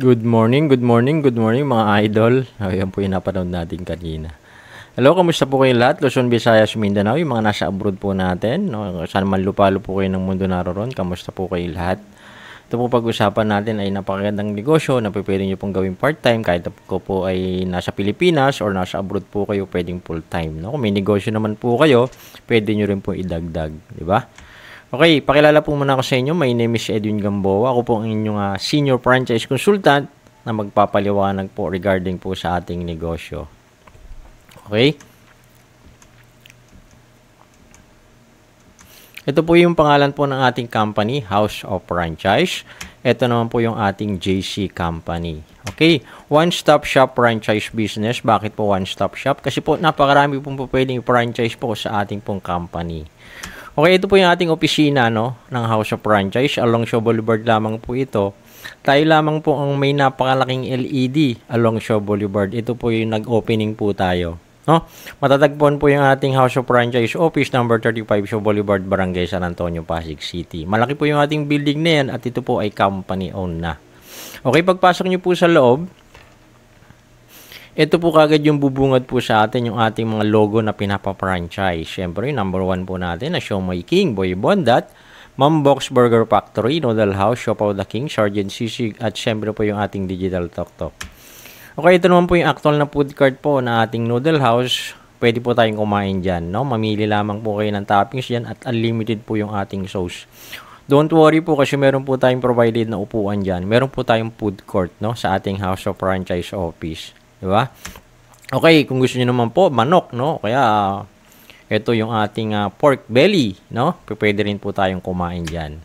Good morning, good morning mga idol. Ayan po yung napanood natin kanina. Hello, kamusta po kayo lahat? Luzon, Visayas, Mindanao, yung mga nasa abroad po natin. No? Saan man lupalo po kayo ng mundo naroon, kamusta po kayo lahat? Ito po pag-usapan natin ay napakagandang negosyo na pwede nyo pong gawing part-time kahit ko po ay nasa Pilipinas or nasa abroad po kayo, pwedeng full-time. No? Kung may negosyo naman po kayo, pwede nyo rin po idagdag. Di ba? Okay, pakilala po muna ako sa inyo. My name is Edwin Gamboa. Ako po ang inyong senior franchise consultant na magpapaliwanag po regarding po sa ating negosyo. Okay? Ito po yung pangalan po ng ating company, House of Franchise. Ito naman po yung ating JC Company. Okay, one-stop shop franchise business. Bakit po one-stop shop? Kasi po napakarami pong pwedeng franchise po sa ating pong company. Okay, ito po yung ating opisina ng House of Franchise. Along Shaw Boulevard lamang po ito. Tayo lamang po ang may napakalaking LED along Shaw Boulevard. Ito po yung nag-opening po tayo. No? Matatagpuan po yung ating House of Franchise Office number 35 Shaw Boulevard, Barangay San Antonio, Pasig City. Malaki po yung ating building na yan at ito po ay company-owned na. Okay, pagpasok nyo po sa loob, ito po kagad yung bubungad po sa atin yung ating mga logo na pinapa-franchise. Siyempre, number 1 po natin na Siomai King, Boy Bondat, Mambox Burger Factory, Noodle House, Siopaw the King, Sergeant Sisig, at siyempre po yung ating digital tok-tok. Okay, ito naman po yung actual na food cart po na ating Noodle House. Pwede po tayong kumain dyan. No? Mamili lamang po kayo ng toppings dyan at unlimited po yung ating sauce. Don't worry po kasi meron po tayong provided na upuan dyan. Meron po tayong food court sa ating House of Franchise Office. Diba? Okay, kung gusto niyo naman po, manok, kaya ito yung ating pork belly, pwede rin po tayong kumain dyan.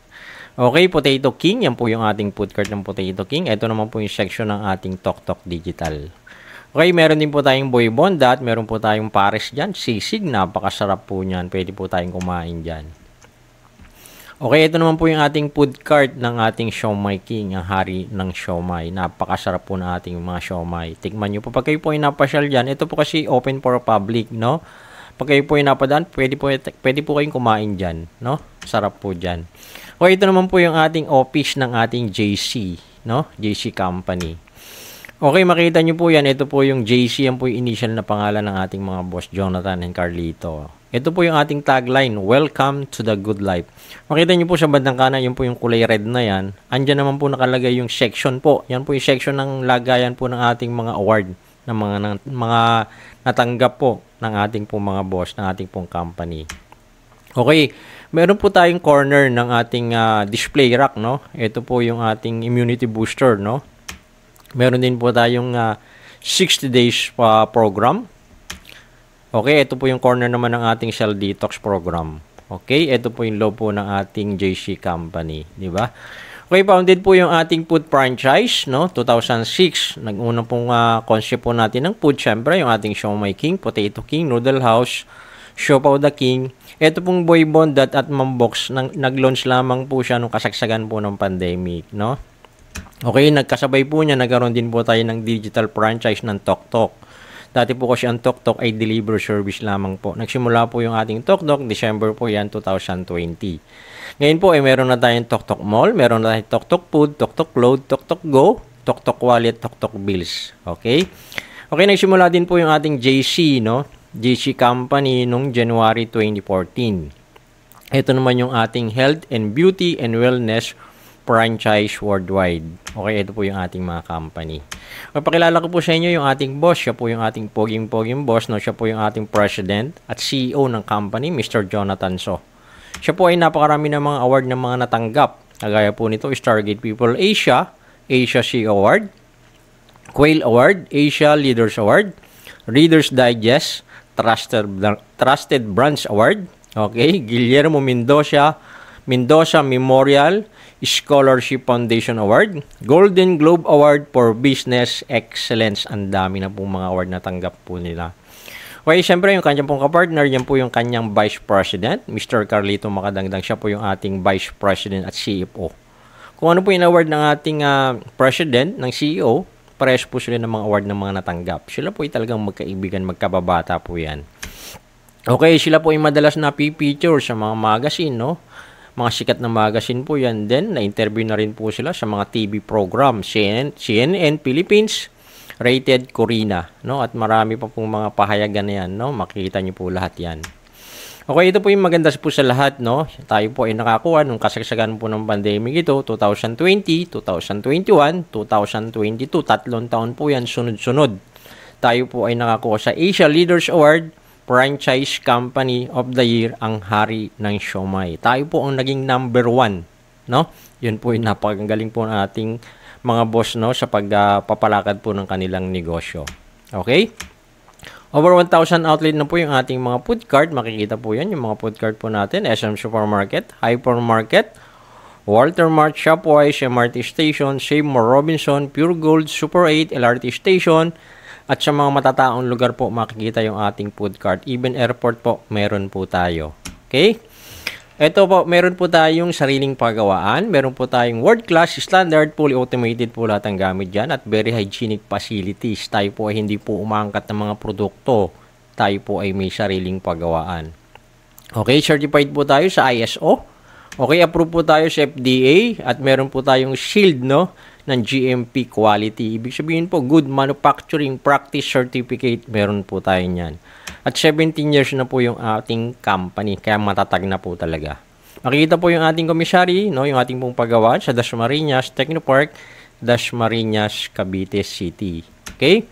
Okay, Potato King, yan po yung ating food cart ng Potato King. Ito naman po yung section ng ating Tok Tok Digital. Okay, meron din po tayong Boy Bondat, meron po tayong Paris dyan, sisig, napakasarap po niyan, pwede po tayong kumain dyan. Okay, ito naman po yung ating food cart ng ating Siomai King, ang hari ng siomai. Napakasarap po na ating mga siomai. Tikman nyo po. Pag kayo po ay napasyal dyan, ito po kasi open for public, Pag kayo po ay napadaan, pwede po kayong kumain dyan, Sarap po dyan. Okay, ito naman po yung ating office ng ating JC, JC Company. Okay, makita nyo po yan. Ito po yung JC, yan po yung initial na pangalan ng ating mga boss, Jonathan and Carlito. Ito po yung ating tagline, Welcome to the Good Life. Makita nyo po sa bandang kanan, yun po yung kulay red na yan. Andyan naman po nakalagay yung section po. Yan po yung section ng lagayan po ng ating mga award, ng mga natanggap po ng ating po mga boss, ng ating pong company. Okay, meron po tayong corner ng ating display rack, Ito po yung ating immunity booster, Meron din po tayong 60 days program. Okay, ito po yung corner naman ng ating cell detox program. Okay, ito po yung loob po ng ating JC Company, di ba? Okay, founded po yung ating food franchise, 2006. Nag-una pong concept po natin ng food, syempre, yung ating Siomai King, Potato King, Noodle House, Siopaw the King. Ito pong Boy Bondat at Mambox, nag-launch lamang po siya nung kasagsagan po ng pandemic, Okay, nagkasabay po niya, nagkaroon din po tayo ng digital franchise ng Tok Tok. Dati po kasi ang Tok Tok ay deliver service lamang po. Nagsimula po yung ating Tok Tok, December po yan, 2020. Ngayon po ay meron na tayong Tok Tok Mall, meron na tayong Tok Tok Food, Tok Tok Load, Tok Tok Go, Tok Tok Wallet, Tok Tok Bills. Okay? Okay, nagsimula din po yung ating JC, JC Company nung January 2014. Ito naman yung ating Health and Beauty and Wellness franchise worldwide. Okay, ito po yung ating mga company. Papakilala ko po sa inyo yung ating boss. Siya po yung ating poging-poging boss. Siya po yung ating president at CEO ng company, Mr. Jonathan So. Siya po ay napakarami ng mga award ng mga natanggap. Kagaya po nito, Stargate People Asia, Asia CEO Award, Quail Award, Asia Leaders Award, Reader's Digest, Trusted Brands Award, okay, Guillermo Mendoza Memorial Scholarship Foundation Award, Golden Globe Award for Business Excellence. Ang dami na pong mga award na tanggap po nila. Okay, siyempre yung kanyang pong kapartner, yan po yung kanyang Vice President, Mr. Carlito Makadangdang. Siya po yung ating Vice President at CFO. Kung ano po yung award ng ating President, ng CEO, parehas po sila ng mga award ng mga natanggap. Sila po ay talagang magkaibigan, magkababata po yan. Okay, sila po ay madalas na pipicture sa mga magazine, Mga sikat na magazine po yan. Then, na-interview na rin po sila sa mga TV program. CNN Philippines, Rated Corina, no? At marami pa pong mga pahayagan na yan, no? Makikita nyo po lahat yan. Okay, ito po yung maganda po sa lahat, no? Tayo po ay nakakuha nung kasagsagan po ng pandemic ito, 2020, 2021, 2022. 3 taon po yan, sunod-sunod. Tayo po ay nakakuha sa Asia Leaders Award, Franchise Company of the Year, ang hari ng siomai. Tayo po ang naging number 1, no? Yun po yung napakagaling po ng ating mga boss, no, sa pagpapalakad po ng kanilang negosyo. Okay? Over 1,000 outlet na po yung ating mga food cart. Makikita po yan, yung mga food cart po natin. SM Supermarket, Hypermarket, Walter Mart, Shopwise, MRT Station, Save More Robinson, Pure Gold, Super 8, LRT Station, at sa mga matataong lugar po makikita yung ating food cart. Even airport po, meron po tayo. Okay? Ito po, meron po tayong sariling pagawaan. Meron po tayong world-class, standard, fully automated po lahat ang gamit dyan at very hygienic facilities. Tayo po ay hindi po umaangkat ng mga produkto. Tayo po ay may sariling pagawaan. Okay, certified po tayo sa ISO. Okay, approve po tayo sa FDA at meron po tayong shield, no, ng GMP quality. Ibig sabihin po, Good Manufacturing Practice Certificate, meron po tayo niyan. At 17 years na po yung ating company, kaya matatag na po talaga. Makikita po yung ating commissary, no, yung ating pong paggawa sa Dasmariñas Technopark, Dasmariñas, Cavite City. Okay?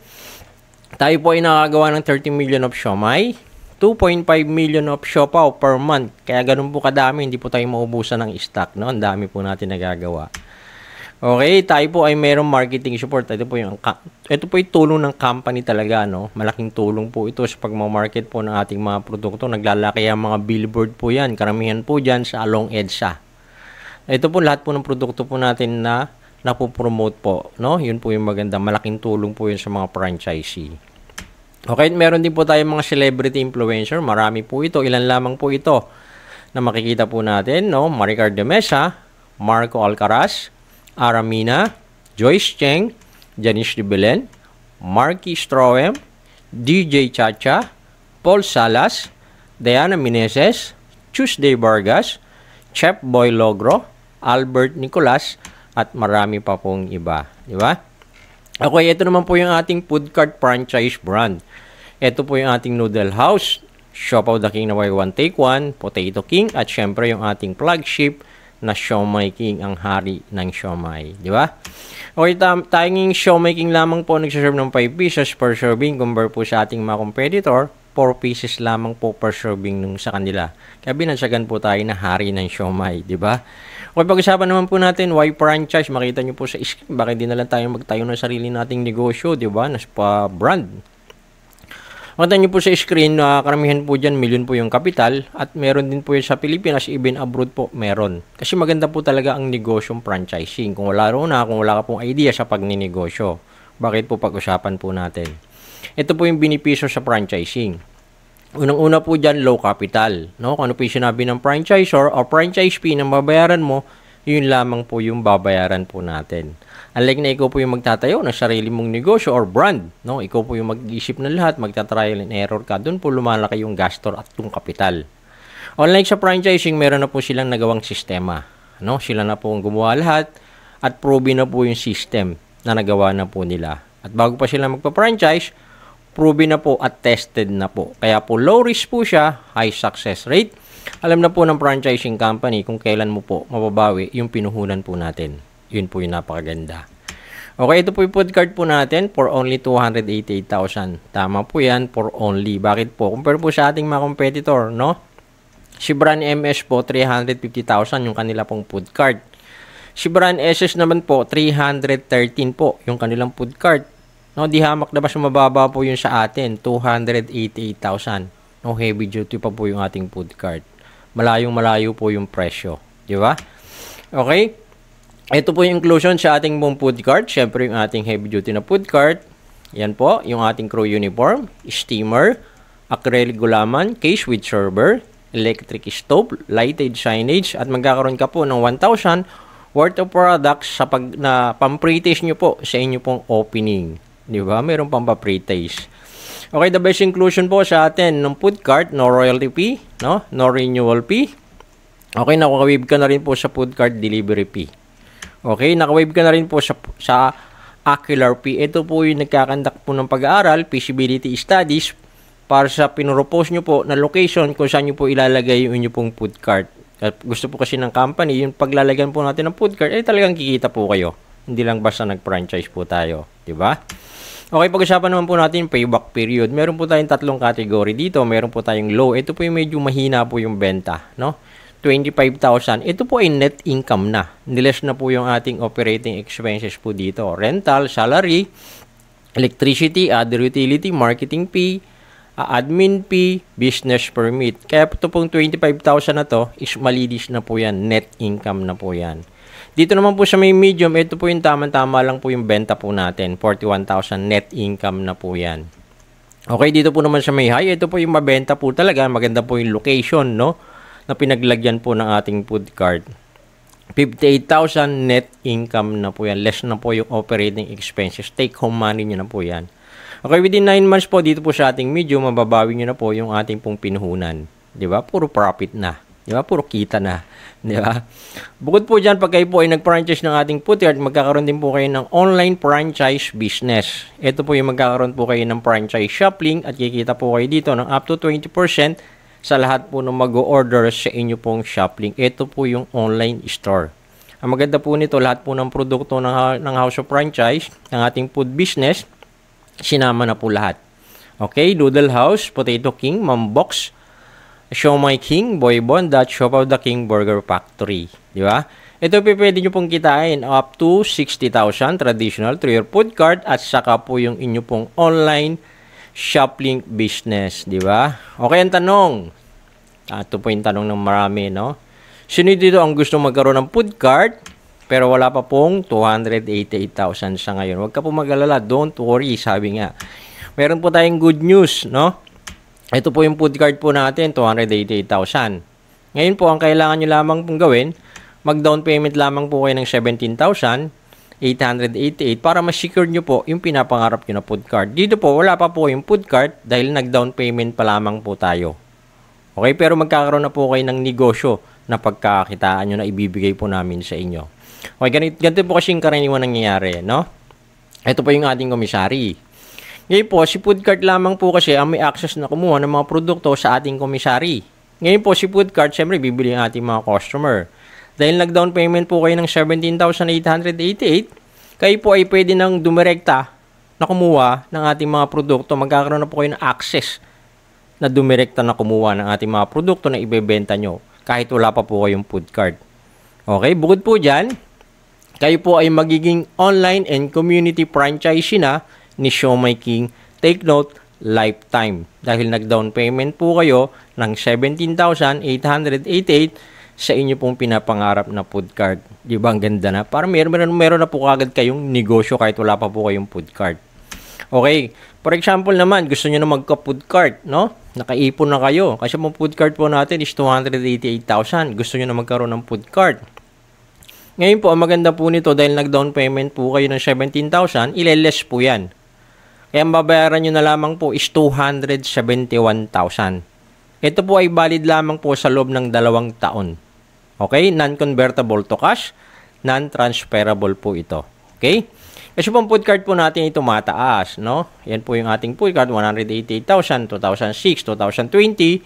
Tayo po ay nakagawa ng 30 million of siomai, 2.5 million of siopaw per month. Kaya ganun po kadami, hindi po tayo maubusan ng stock, no? Ang dami po natin nagagawa. Okay, tayo po ay mayroong marketing support. Ito po yung tulong ng company talaga, no? Malaking tulong po ito sa pagmamarket po ng ating mga produkto. Naglalaki ang mga billboard po yan. Karamihan po dyan sa Along EDSA. Ito po lahat po ng produkto po natin na napopromote po, no? Yun po yung maganda. Malaking tulong po yun sa mga franchisee. Okay, meron din po tayong mga celebrity influencer. Marami po ito. Ilan lamang po ito na makikita po natin, no? Maricar de Mesa, Marco Alcaraz, Aramina, Joyce Cheng, Janice de Belen, Marky Stroem, DJ Chacha, Paul Salas, Diana Meneses, Tuesday Vargas, Chef Boy Logro, Albert Nicolas, at marami pa pong iba. Di ba? Okay, ito naman po yung ating food cart franchise brand. Ito po yung ating Noodle House, Siopaw the King na Buy One Take One, Potato King, at syempre yung ating flagship na Siomai King, ang hari ng siomai. Di ba? Okay, tanging Siomai King lamang po nagsaserve ng 5 pesos per serving compare po sa ating mga competitor, 4 pieces lamang po per serving nung sa kanila. Kaya binansagan po tayo na hari ng siomai. Di ba? Okay, pag-usapan naman po natin why franchise. Makita nyo po sa screen, bakit di na lang tayo magtayo ng sarili nating negosyo, di ba? Nas pa brand. Makita nyo po sa screen, karamihan po dyan, milyon po yung kapital at meron din po yun sa Pilipinas, even abroad po, meron. Kasi maganda po talaga ang negosyong franchising. Kung wala ka pong idea sa pagninegosyo, bakit po pag-usapan po natin? Ito po yung benepisyo sa franchising. Unang-una po dyan, low capital. No? Kung ano po yung sinabi ng franchisor o franchise fee na babayaran mo, yun lamang po yung babayaran po natin. Unlike na ikaw po yung magtatayo ng sarili mong negosyo or brand, no? Ikaw po yung mag-iisip ng lahat, magta-trial and error ka, doon po lumalaki yung gastor at yung kapital. Unlike sa franchising, meron na po silang nagawang sistema, no? Sila na po ang gumawa lahat at proven na po yung system na nagawa na po nila. At bago pa sila magpa-franchise, proven na po at tested na po. Kaya po low risk po siya, high success rate. Alam na po ng franchising company kung kailan mo po mababawi yung pinuhunan po natin. Yun po yung napakaganda. Okay, ito po yung food cart po natin for only 288,000. Tama po yan, for only. Bakit po? Compare po sa ating mga competitor, no? Si Brand MS po, 350,000 yung kanila pong food cart. Si Brand SS naman po, 313 po yung kanilang food cart. No, di hamak na ba mababa po yung sa atin, 288,000. No, heavy duty pa po yung ating food cart. Malayong-malayo po yung presyo. Di ba? Okay? Ito po yung inclusion sa ating mong food cart. Siyempre yung ating heavy duty na food cart. Yan po, yung ating crew uniform, steamer, acrylic gulaman, case with server, electric stove, lighted signage, at magkakaroon ka po ng 1,000 worth of products sa pang-pre-taste nyo po sa inyo pong opening. Di ba? Meron pang pa-pre-taste. Okay, the best inclusion po sa atin ng food cart, no royalty fee, no renewal fee, Okay, nakawave ka na rin po sa food cart delivery fee. Okay, nakawave ka na rin po sa Aquilar P. Ito po yung nagkakandak po ng pag-aaral, feasibility studies, para sa pinropose nyo po na location kung saan nyo po ilalagay yung inyo pong food cart. At gusto po kasi ng company, yung paglalagyan po natin ng food cart, talagang kikita po kayo. Hindi lang basta nag-franchise po tayo. Diba? Okay, pag-usapan naman po natin payback period. Meron po tayong tatlong category dito. Meron po tayong low. Ito po yung medyo mahina po yung benta. No? 25,000. Ito po ay net income na. Niles na po yung ating operating expenses po dito. Rental, salary, electricity, other utility, marketing fee, admin fee, business permit. Kaya ito pong 25,000 na to is malinis na po yan. Net income na po yan. Dito naman po sa may medium, ito po yung tama-tama lang po yung benta po natin. 41,000 net income na po yan. Okay, dito po naman sa may high, ito po yung mabenta po talaga. Maganda po yung location, no? Na pinaglagyan po ng ating food cart. 58,000 net income na po yan. Less na po yung operating expenses. Take home money nyo na po yan. Okay, within 9 months po, dito po sa ating medium, mababawi nyo na po yung ating pong pinuhunan. Diba? Puro profit na. Diba? Puro kita na. Diba? Bukod po dyan, pag kayo po ay nag-franchise ng ating food cart, magkakaroon din po kayo ng online franchise business. Ito po yung magkakaroon po kayo ng franchise shop link at kikita po kayo dito ng up to 20% sa lahat po ng mag-o-order sa inyo pong shop link. Ito po yung online store. Ang maganda po nito, lahat po ng produkto ng House of Franchise, ng ating food business, sinama na po lahat. Okay, Noodle House, Potato King, Mambox, Siomai King, Boy Bondat, Shop of the King, Burger Factory. Di ba? Ito po pwede nyo pong kitain up to 60,000 traditional through your food cart at saka po yung inyo pong online shop link business. Di ba? Okay, ang tanong. Ito po yung tanong ng marami, no? Sino dito ang gusto magkaroon ng food cart pero wala pa pong 288,000 sa ngayon? Huwag ka po mag-alala. Don't worry, sabi nga. Meron po tayong good news, no? Ito po yung food cart po natin, 288,000. Ngayon po, ang kailangan nyo lamang pong gawin, mag-down payment lamang po kayo ng 17,888 para ma-secure nyo po yung pinapangarap nyo na food cart. Dito po, wala pa po yung food cart dahil nag-down payment pa lamang po tayo. Okay, pero magkakaroon na po kayo ng negosyo na pagkakakitaan nyo na ibibigay po namin sa inyo. Okay, ganito po kasing karaniwan nangyayari, no? Ito po yung ating komisari. Ngayon po, si food cart lamang po kasi ang may access na kumuha ng mga produkto sa ating komisari. Ngayon po, si food cart, syempre, bibili ang ating mga customer. Dahil nag-down payment po kayo ng 17,888, kayo po ay pwede nang dumirekta na kumuha ng ating mga produkto. Magkakaroon na po kayo ng access na dumirekta na kumuha ng ating mga produkto na ibebenta nyo kahit wala pa po kayong food cart. Okay, bukod po dyan, kayo po ay magiging online and community franchisee na ni Siomai King. Take note, lifetime. Dahil nag-down payment po kayo ng 17,888 sa inyo pong pinapangarap na food cart. Di ba ang ganda na? Para meron na po kagad kayong negosyo kahit wala pa po kayong food cart. Okay, for example naman, gusto nyo na magka-food cart, no? Nakaipon na kayo. Kasi po food cart po natin is 288,000. Gusto nyo na magkaroon ng food cart. Ngayon po, ang maganda po nito dahil nag-down payment po kayo ng 17,000, ile-less po yan. Kaya ang babayaran nyo na lamang po is 271,000. Ito po ay valid lamang po sa loob ng 2 taon. Okay? Non-convertible to cash, non-transferable po ito. Okay? Kasi po ang food cart po natin ito mataas, no? Yan po yung ating food cart, 188,000, 2006, 2020,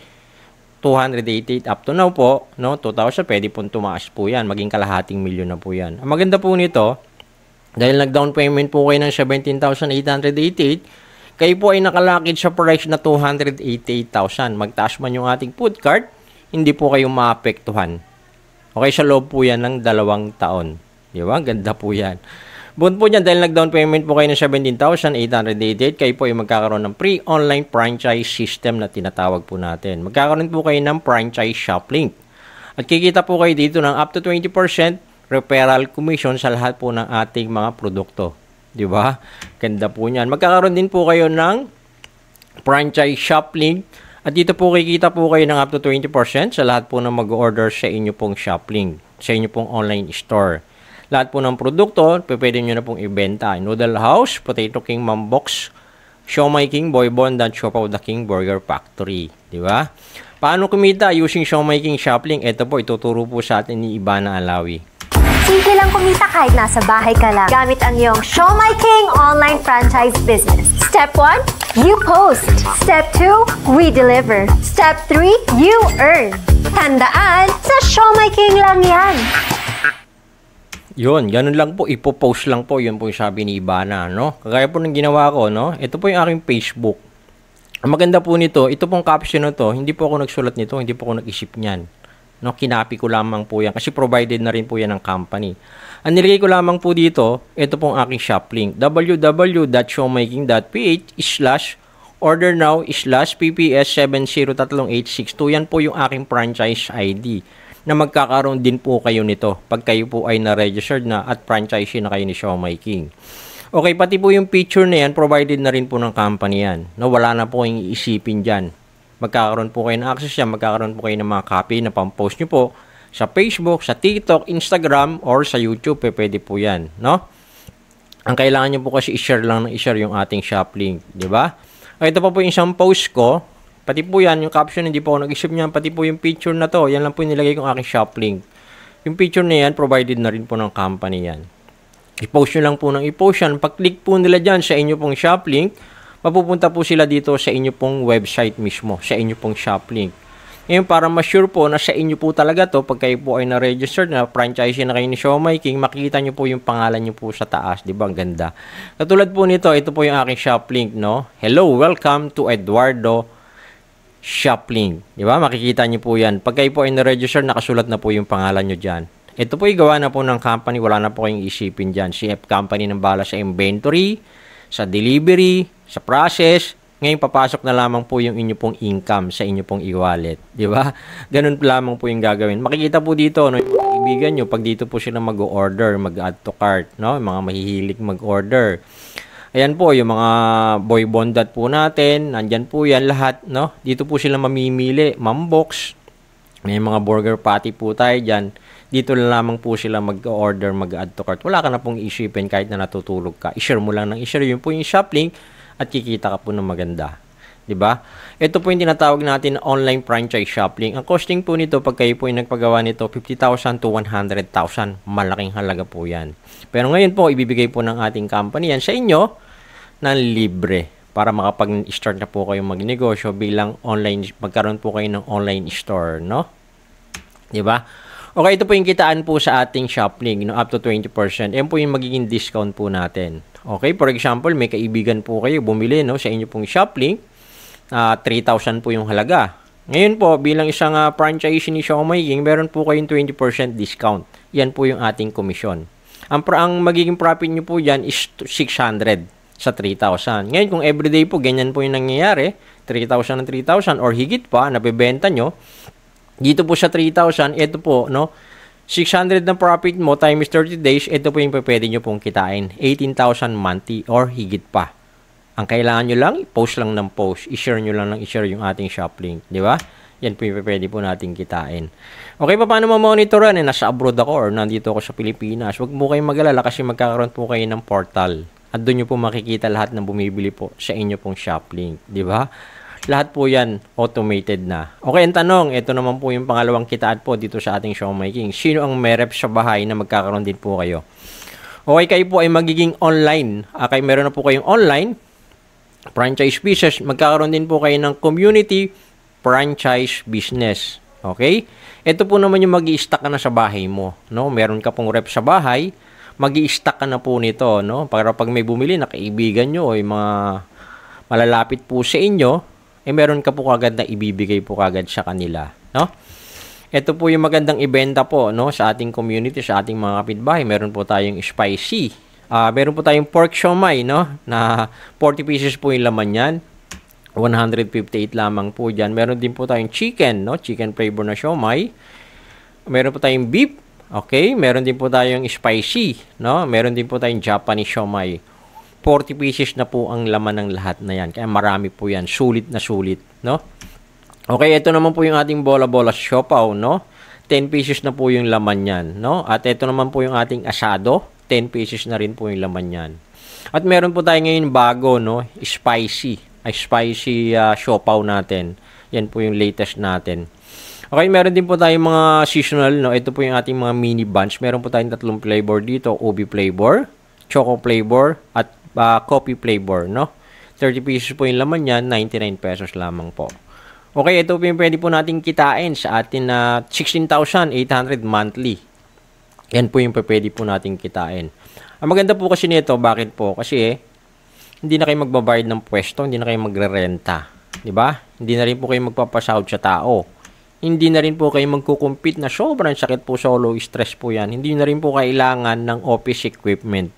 288 up to now po, no? 2,000, pwede pong tumaas po yan. Maging kalahating milyon na po yan. Ang maganda po nito, dahil nag-down payment po kayo ng 17,888, kayo po ay nakalakid sa price na 288,000. Magtaas man yung ating food cart, hindi po kayo maapektuhan. Okay, sa loob po yan ng 2 taon. Di ba? Ganda po yan. Bukod po dyan, dahil nag-down payment po kayo ng 17,888, kayo po ay magkakaroon ng free online franchise system na tinatawag po natin. Magkakaroon po kayo ng franchise shop link. At kikita po kayo dito ng up to 20% referral commission sa lahat po ng ating mga produkto. Di ba? Ganda po niyan. Magkakaroon din po kayo ng franchise shop link. At dito po kikita po kayo ng up to 20% sa lahat po ng mag-order sa inyo pong shop link, sa inyo pong online store. Lahat po ng produkto, pwede nyo na pong ibenta. Noodle House, Potato King, Mambox, Siomai King, Boy Bondat, Shop of the King, Burger Factory. Di ba? Paano kumita using Siomai King Shoplink? Ito po, ituturo po sa atin ni Ivana Alawi. Simple lang kumita kahit nasa bahay ka lang. Gamit ang iyong Siomai King online franchise business. Step 1, you post. Step 2, we deliver. Step 3, you earn. Tandaan, sa Siomai King lang yan. Yun, ganun lang po, ipopost lang po, yun po yung sabi ni Ivana, no? Kagaya po ng ginawa ko, no? Ito po yung aking Facebook. Ang maganda po nito, ito pong caption na to, hindi po ako nagsulat nito, hindi po ako nag-isip niyan. No, kinapi ko lamang po yan kasi provided na rin po yan ng company. Ang nilagay ko lamang po dito, ito pong aking shop link, www.siomaiking.ph/order now/pps703862. Yan po yung aking franchise ID na magkakaroon din po kayo nito pag kayo po ay na-registered na at franchisee na kayo ni Siomai King. Okay, pati po yung picture na yan, provided na rin po ng company yan. No, wala na po yung iisipin dyan. Magkakaroon po kayo ng access yan, magkakaroon po kayo ng mga copy na pang-post nyo po sa Facebook, sa TikTok, Instagram, or sa YouTube, pwede po yan, no? Ang kailangan nyo po kasi i-share lang ng i-share yung ating shop link, di ba? Ito pa po yung isang post ko, pati po yan, yung caption, hindi po ako nag-isip niyan, pati po yung picture na to, yan lang po yung nilagay kong aking shop link. Yung picture na yan, provided na rin po ng company yan. I-post nyo lang po ng i-post yan, pag-click po nila dyan sa inyo pong shop link, mapupunta po sila dito sa inyo pong website mismo, sa inyo pong shop link. Ngayon, para ma-sure po na sa inyo po talaga to, pag kayo po ay na-registered na franchisee na kayo ni Siomai King, makikita nyo po yung pangalan nyo po sa taas. Di ba? Ang ganda. Katulad po nito, ito po yung aking shop link, no? Hello, welcome to Eduardo Shop Link. Di ba? Makikita nyo po yan. Pag kayo po ay na-register, nakasulat na po yung pangalan nyo dyan. Ito po yung gawa na po ng company, wala na po kayong isipin dyan. CF company ng bala sa inventory, sa delivery, sa process. Ngayon, papasok na lamang po yung inyo pong income sa inyo pong e-wallet. Di ba? Ganun lamang po yung gagawin. Makikita po dito, no, yung mga kaibigan nyo, pag dito po sila mag-order, mag-add to cart, no? Yung mga mahihilig mag-order. Ayan po, yung mga boy bondat po natin, nandyan po yan lahat, no? Dito po sila mamimili, mambox. May mga burger patty po tayo dyan. Dito na lamang po sila mag-order, mag-add to cart. Wala ka na pong isipin kahit na natutulog ka. I-share mo lang ng i-share. Yun po yung shop link at kikita ka po ng maganda. Diba? Ito po yung tinatawag natin online franchise shop link. Ang costing po nito, pag kayo po yung nagpagawa nito, 50,000 to 100,000. Malaking halaga po yan. Pero ngayon po, ibibigay po ng ating company yan sa inyo ng libre para makapag-start na po kayong magnegosyo bilang online, magkaroon po kayo ng online store, no? Diba? Okay, ito po yung kitaan po sa ating shop link, no, up to 20%. Yan po yung magiging discount po natin. Okay, for example, may kaibigan po kayo bumili, no, sa inyo pong shop link, 3,000 po yung halaga. Ngayon po, bilang isang franchise ni Siomai King, meron po kayong 20% discount. Yan po yung ating komisyon. Ang magiging profit nyo po dyan is 600 sa 3,000. Ngayon, kung everyday po, ganyan po yung nangyayari, 3,000 and 3,000 or higit pa, nabibenta nyo, dito po sa 3,000, ito po, no, 600 na profit mo times 30 days, ito po yung pwede nyo pong kitain. 18,000 monthly or higit pa. Ang kailangan nyo lang, post lang ng post. I-share nyo lang ng i-share yung ating shop link. Di ba? Yan po yung pwede po natin kitain. Okay, paano ma-monitoran? Nasa abroad ako or nandito ako sa Pilipinas. Huwag mo kayong mag-alala kasi magkakaroon po kayo ng portal. At doon nyo po makikita lahat ng bumibili po sa inyo pong shop link. Di ba? Lahat po yan automated na. Okay, ang tanong, ito naman po yung pangalawang kitaan po dito sa ating Siomai King. Sino ang may rep sa bahay na magkakaroon din po kayo? Okay, kayo po ay magiging online. Okay, meron na po kayong online franchise business. Magkakaroon din po kayo ng community franchise business. Okay? Ito po naman yung mag-i-stack ka na sa bahay mo. No? Meron ka pong rep sa bahay, mag-i-stack ka na po nito. No? Para pag may bumili na kaibigan nyo o yung mga malalapit po sa inyo, meron ka po kagad na ibibigay po kagad sa kanila, no? Ito po yung magandang ibenta po, no, sa ating community, sa ating mga kapitbahay. Meron po tayong spicy. Meron po tayong pork siomai, no, na 40 pieces po yung laman yan. 158 lamang po diyan. Meron din po tayong chicken, no, chicken flavor na siomai. Meron po tayong beef, okay? Meron din po tayong spicy, no? Meron din po tayong Japanese siomai. 40 pieces na po ang laman ng lahat na yan. Kaya marami po yan. Sulit na sulit, no? Okay, ito naman po yung ating bola-bola siopaw, no? 10 pieces na po yung laman yan, no? At ito naman po yung ating asado. 10 pieces na rin po yung laman yan. At meron po tayo ngayon bago, no? Spicy siopaw natin. Yan po yung latest natin. Okay, meron din po tayong mga seasonal, no? Ito po yung ating mga mini bunch. Meron po tayong tatlong flavor dito, ubi flavor, choco flavor, at coffee flavor, no? 30 pesos po yung laman yan, 99 pesos lamang po. Okay, ito po yung pwede po nating kitain sa atin na 16,800 monthly. Yan po yung pwede po nating kitain. Ang maganda po kasi nito, bakit po? Kasi hindi na kayo magbabayad ng pwesto, hindi na kayo magre-renta. Diba? Hindi na rin po kayo magpapasahod sa tao. Hindi na rin po kayo magkukumpit na sobrang sakit po sa low stress po yan. Hindi na rin po kailangan ng office equipment.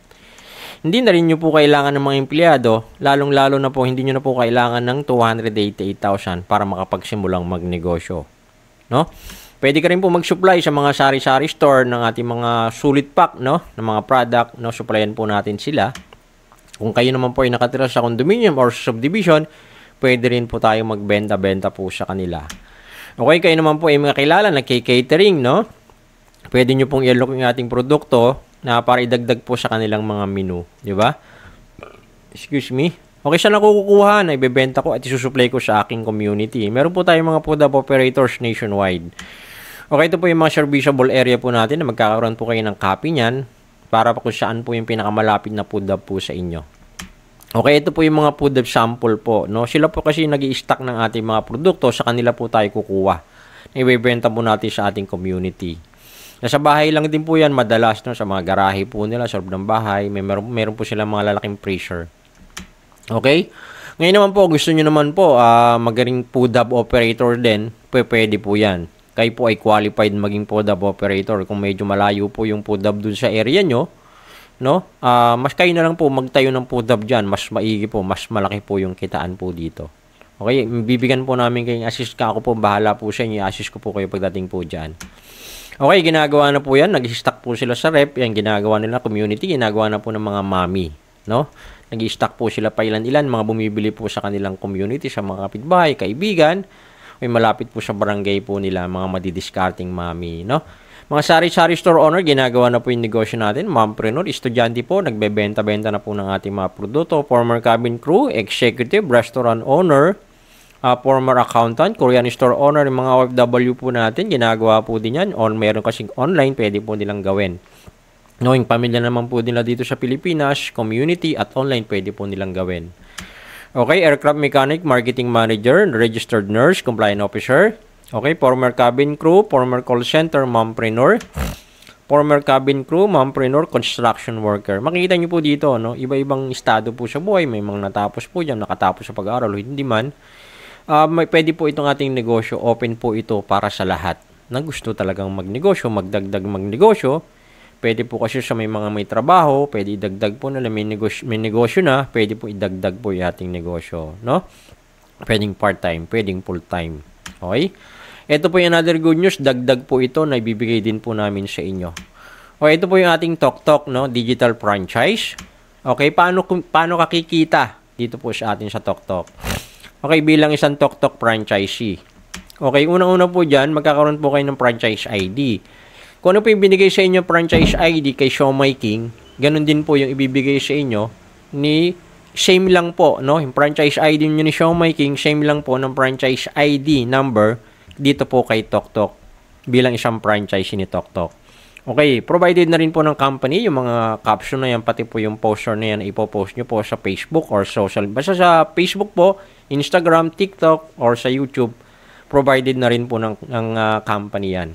Hindi na rin nyo po kailangan ng mga empleyado, lalong-lalo na po hindi nyo na po kailangan ng 288,000 para makapagsimulang magnegosyo. No? Pwede ka rin po mag-supply sa mga sari-sari store ng ating mga sulit pack, no? Ng mga product, no? Supplyan po natin sila. Kung kayo naman po ay nakatira sa condominium or subdivision, pwede rin po tayo magbenta-benta po sa kanila. Okay, kayo naman po ay mga kilala na catering, no? Pwede nyo pong i-look yung ating produkto na para idagdag po sa kanilang mga menu, di ba? Excuse me. Okay, siya nakukuha na ibebenta ko at isusupply ko sa aking community. Meron po tayong mga food hub operators nationwide. Okay, ito po yung mga serviceable area po natin na magkakaroon po kayo ng copy niyan para po kung saan po yung pinakamalapit na food hub po sa inyo. Okay, ito po yung mga food hub sample po, no? Sila po kasi nag-i-stock ng ating mga produkto, sa kanila po tayo kukuha. Ibebenta po natin sa ating community. Nasa bahay lang din po yan madalas, no? Sa mga garahe po nila, sa loob ng bahay, meron po silang mga lalaking freezer. Okay? Ngayon naman po, gusto nyo naman po magaling food hub operator din, pwede po yan. Kayo po ay qualified maging food hub operator. Kung medyo malayo po yung food hub dun sa area nyo, no? Mas kayo na lang po magtayo ng food hub dyan, mas maigi po, mas malaki po yung kitaan po dito. Okay, bibigyan po namin kayong assist ka, ako po bahala po sa inyo, assist ko po kayo pagdating po dyan. Okay, ginagawa na po yan, nag-stock po sila sa rep, yan ginagawa nila community, ginagawa na po ng mga mami, no? Nag-stock po sila pa ilan-ilan, mga bumibili po sa kanilang community, sa mga kapitbahay, kaibigan, may malapit po sa barangay po nila, mga madidiscarding mami, no? Mga sari-sari store owner, ginagawa na po yung negosyo natin. Mompreneur, estudyante po, nagbebenta-benta na po ng ating mga produkto. Former cabin crew, executive, restaurant owner, former accountant, Korean store owner, yung mga OFW po natin, ginagawa po din yan. Meron kasing online, pwede po nilang gawin. Yung pamilya naman po nila dito sa Pilipinas, community at online, pwede po nilang gawin. Okay, aircraft mechanic, marketing manager, registered nurse, compliance officer. Okay, former cabin crew, former call center, mompreneur, former cabin crew, mompreneur, construction worker. Makikita nyo po dito, no? Iba-ibang estado po sa buhay. May mga natapos po dyan, nakatapos sa pag-aaral, hindi man. Pwede po itong ating negosyo, open po ito para sa lahat na gusto talagang magnegosyo, magdagdag magnegosyo. Pwede po kasi sa may mga may trabaho, pwede idagdag po nila, may negosyo na, pwede po idagdag po yung ating negosyo, no? Pwedeng part-time, pwedeng full-time. Okay? Ito po yung another good news, dagdag po ito na ibibigay din po namin sa inyo. Okay, ito po yung ating TokTok, no? Digital franchise. Okay, paano kakikita dito po sa atin sa TokTok? Okay, bilang isang TokTok franchisee. Okay, unang-una po dyan, magkakaroon po kayo ng franchise ID. Kung ano po yung binigay sa inyo franchise ID kay Siomai King, ganun din po yung ibibigay sa inyo ni same lang po, no? Yung franchise ID nyo ni Siomai King, same lang po ng franchise ID number dito po kay TokTok bilang isang franchise ni TokTok. Okay, provided na rin po ng company yung mga caption na yan, pati po yung poster na yan na ipopost nyo po sa Facebook or social. Basta sa Facebook po, Instagram, TikTok, or sa YouTube, provided na rin po ng company yan.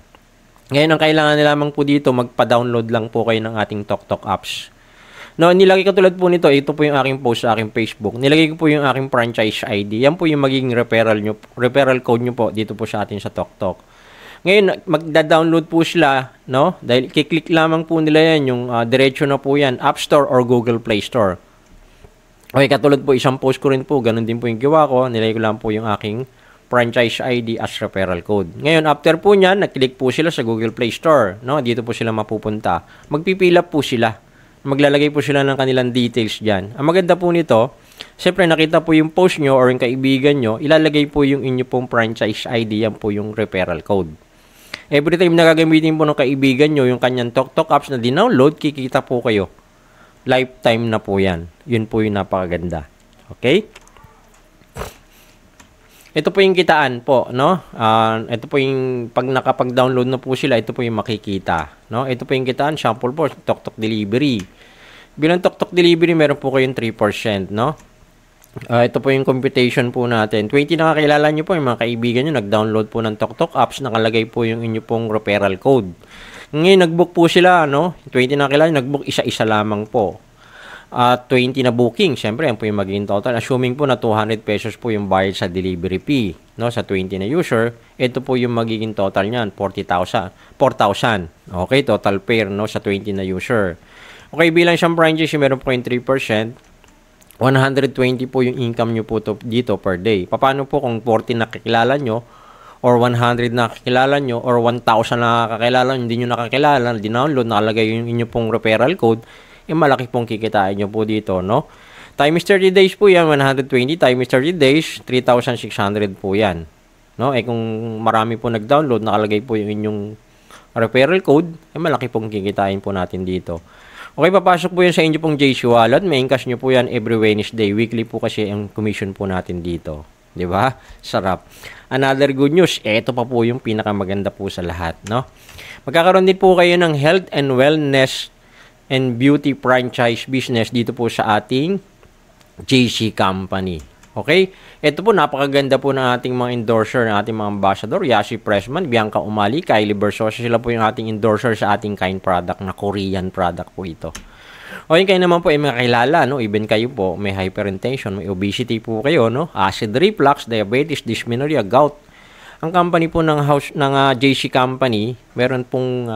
Ngayon, ang kailangan nila lamang po dito, magpa-download lang po kayo ng ating TokTok apps. No, nilagay ko tulad po nito, ito po yung aking post sa aking Facebook. Nilagay ko po yung aking franchise ID. Yan po yung magiging referral code nyo po dito po sa atin sa TokTok. Ngayon, magda-download po sila, no? Dahil kiklik lamang po nila yan, yung diretso na po yan, App Store or Google Play Store. Okay, katulad po, isang post ko rin po, ganun din po yung gawa ko. Nilagay ko lang po yung aking franchise ID as referral code. Ngayon, after po nyan, naklik po sila sa Google Play Store, no? Dito po sila mapupunta. Magpipila po sila. Maglalagay po sila ng kanilang details dyan. Ang maganda po nito, siyempre nakita po yung post nyo or yung kaibigan nyo, ilalagay po yung inyo pong franchise ID, yan po yung referral code. Every time na gagamitin po ng kaibigan nyo yung kanyang TokTok apps na dinownload, kikita po kayo. Lifetime na po yan. Yun po yung napakaganda. Okay? Ito po yung kitaan po, no? Ito po yung pag nakapag-download na po sila, ito po yung makikita, no? Ito po yung kitaan, sample po, Tok Tok Delivery. Bilang Tok Tok Delivery, meron po kayong 3%, no? Ito po yung computation po natin. 20 nakakilala nyo po, yung mga kaibigan nyo, nag-download po ng Tok Tok apps, nakalagay po yung inyo pong referral code. Ngayon, nag-book po sila, no? 20 nakakilala, nag-book isa-isa lamang po. 20 na booking, syempre yan po yung magiging total. Assuming po na 200 pesos po yung bayad sa delivery fee, no, sa 20 na user, ito po yung magiging total niyan, 4,000. Okay, total pair, no, sa 20 na user. Okay, bilang siyang franchise, meron po yung 3%, 120 po yung income nyo po dito per day. Paano po kung 40 nakikilala nyo, or 100 nakakilala nyo, or 1,000 nakakilala nyo, hindi nyo nakakilala, dinownload, nakalagay yung inyo pong referral code, malaki pong kikitain nyo po dito, no? Times 30 days po yan, 120 times 30 days, 3,600 po yan, no? Kung marami po nag-download, nakalagay po yung inyong referral code, malaki pong kikitain po natin dito. Okay, papasok po yan sa inyo pong JC Wallet, may encash nyo po yan every Wednesday, weekly po kasi ang commission po natin dito, di ba? Sarap. Another good news, ito pa po yung pinakamaganda po sa lahat, no? Magkakaroon din po kayo ng health and wellness and beauty franchise business dito po sa ating JC Company. Okay? Ito po, napakaganda po ng ating mga endorser, ng ating mga ambassador, Yashi Pressman, Bianca Umali, Kylie Bersosa, sila po yung ating endorser sa ating kind product na Korean product po ito. Okay, kayo naman po ay makakilala, no? Even kayo po, may hypertension, may obesity po kayo, no? Acid reflux, diabetes, dysmenorrhea, gout. Ang company po ng JC Company, meron pong